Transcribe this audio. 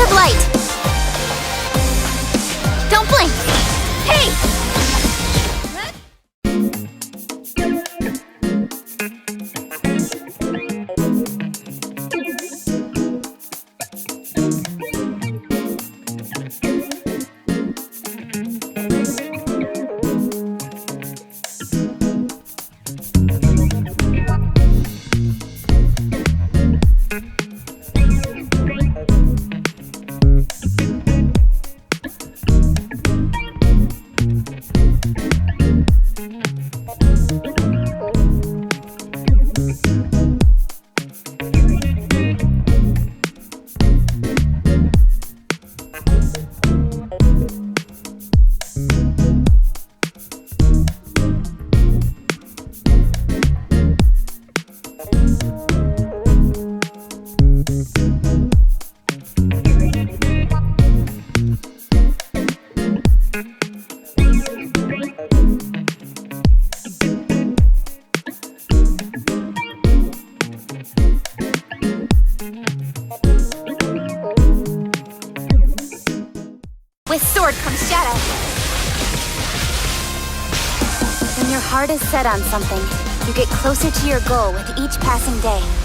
of light. Don't blink. Hey! With sword comes shadow. When your heart is set on something, you get closer to your goal with each passing day.